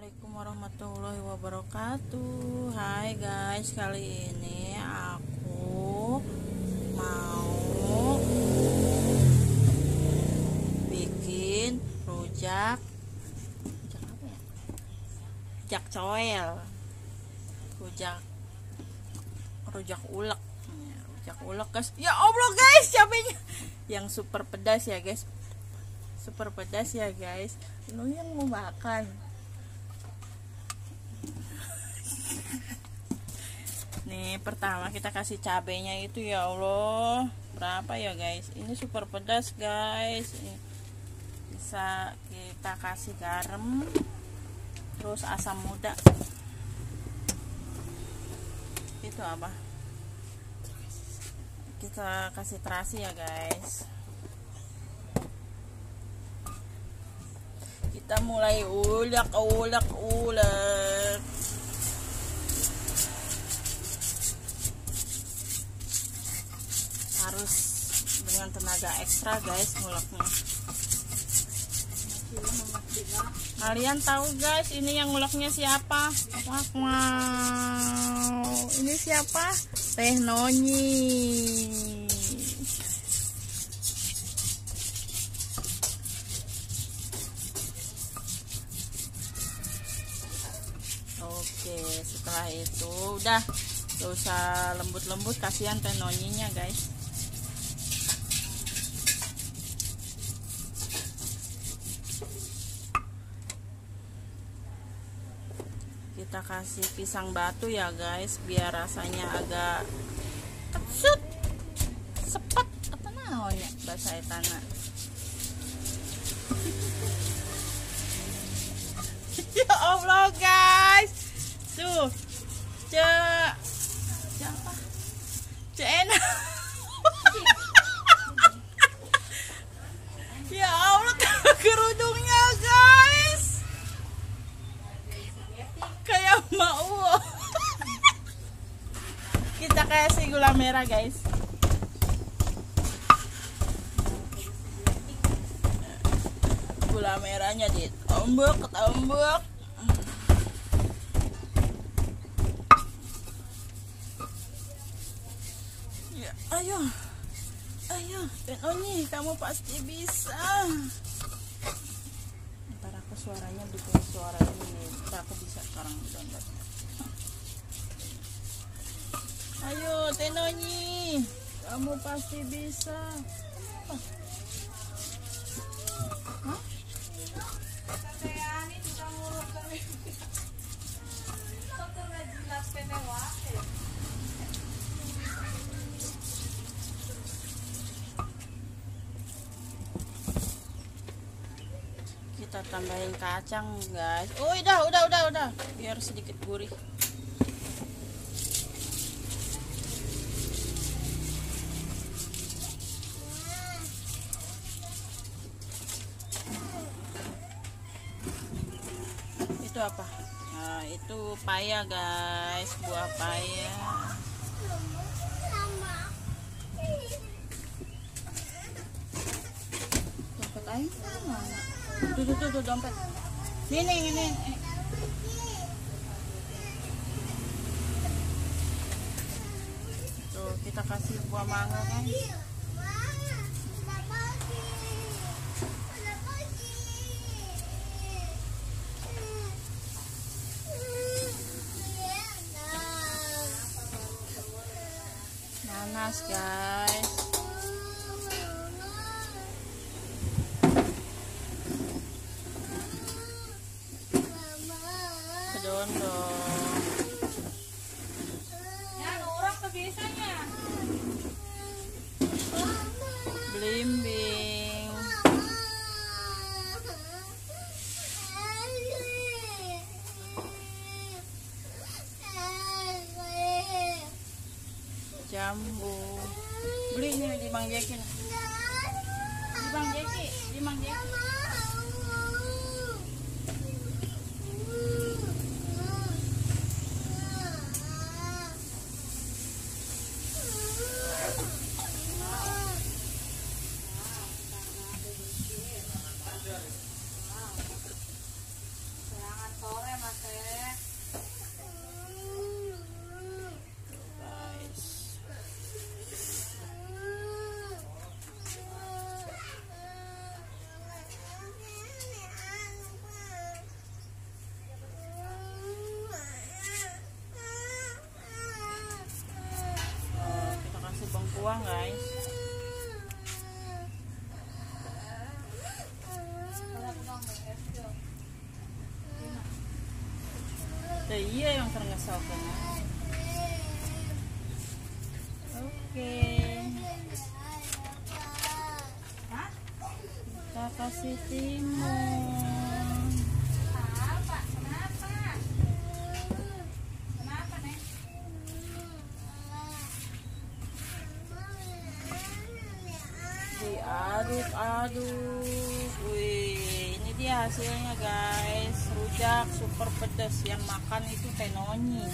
Assalamualaikum warahmatullahi wabarakatuh. Hai guys, kali ini aku mau bikin rujak apa ya? Rujak coel. Rujak ulek. Rujak ulek guys. Ya Allah guys, cabenya yang super pedas ya guys. Super pedas ya guys. Lu yang mau makan. Nih pertama kita kasih cabenya itu, ya Allah berapa ya guys, ini super pedas guys. Bisa kita kasih garam, terus asam muda, itu apa, kita kasih terasi ya guys. Kita mulai ulek. Harus dengan tenaga ekstra guys nguleknya. Kalian tahu guys ini yang nguleknya siapa? Wow, ini siapa? Teh Nonyi. Oke, setelah itu udah gak usah lembut-lembut, kasihan Teh Nonyinya guys. Kita kasih pisang batu ya guys, biar rasanya agak kecut, sepet, apa namanya bahasa etana. Ya Allah guys, tuh siapa? Cena. Ya Allah, kerudungnya guys kayak mau. Kita kasih gula merah guys. Gula merahnya ditombok. Ya, ayo Teh Nonyi, kamu pasti bisa. Ntar aku suaranya bikin suara ini, ntar aku bisa sekarang download. Ayo Teh Nonyi, kamu pasti bisa. Hah? Kita tambahin kacang guys. Oh udah biar sedikit gurih. Itu apa? Nah itu paya guys, buah paya. Dompet aing mana? Tuh dompet. Ini. Tuh kita kasih buah mangga kan. Nanas guys. Kedondong. Ya, orang kebiasanya. Belimbing. Jambu. Beli ini di Mang Jeki. Di Mang Jeki. Serangan sore Iya yang terngesal kan. Oke. Kita kasih timun. Apa? Kenapa? Kenapa, Nek? Diaduk-aduk. Wih, ini dia hasilnya guys. Rujak super pedas. Yang makan itu Tenonyi.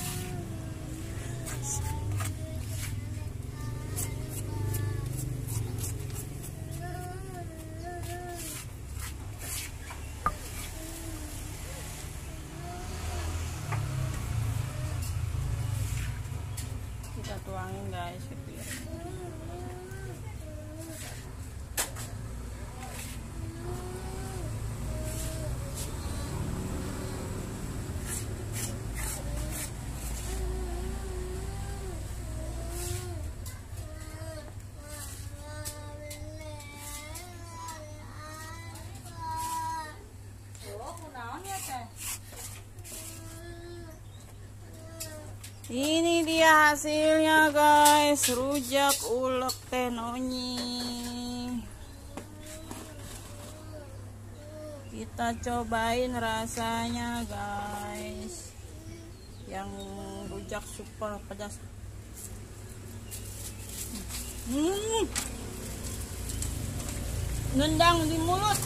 Kita tuangin guys ke piring. Oh, kunaon ya, Teh? Ini dia hasilnya guys, rujak ulek Tenonyi. Kita cobain rasanya guys. Yang rujak super pedas. Nendang di mulut.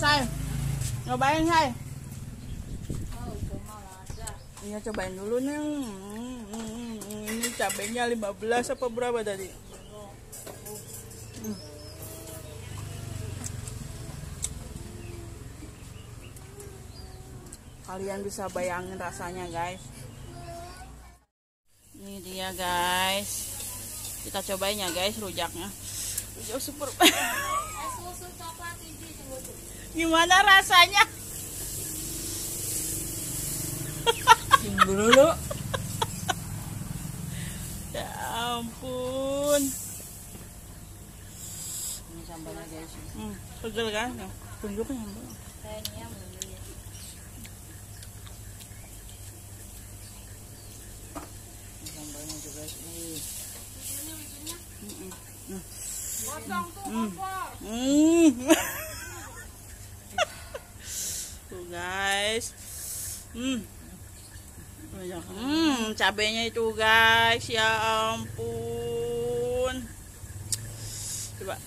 Say, cobain say. Oh, itu malah aja. Iya cobain dulu nih. Ini cabenya 15 apa berapa tadi? Kalian bisa bayangin rasanya guys. Ini dia guys. Kita cobain ya guys rujaknya. Rujak super. Susu coklat hiji sebut. Gimana rasanya? Dulu. Ya ampun. Ini sambalnya guys. Pegel kan? Tunjuknya sambal. Kayaknya belum ya. Sambalnya juga nih. Potong tuh kompor. Tuh guys. Cabenya itu guys, ya ampun. Coba.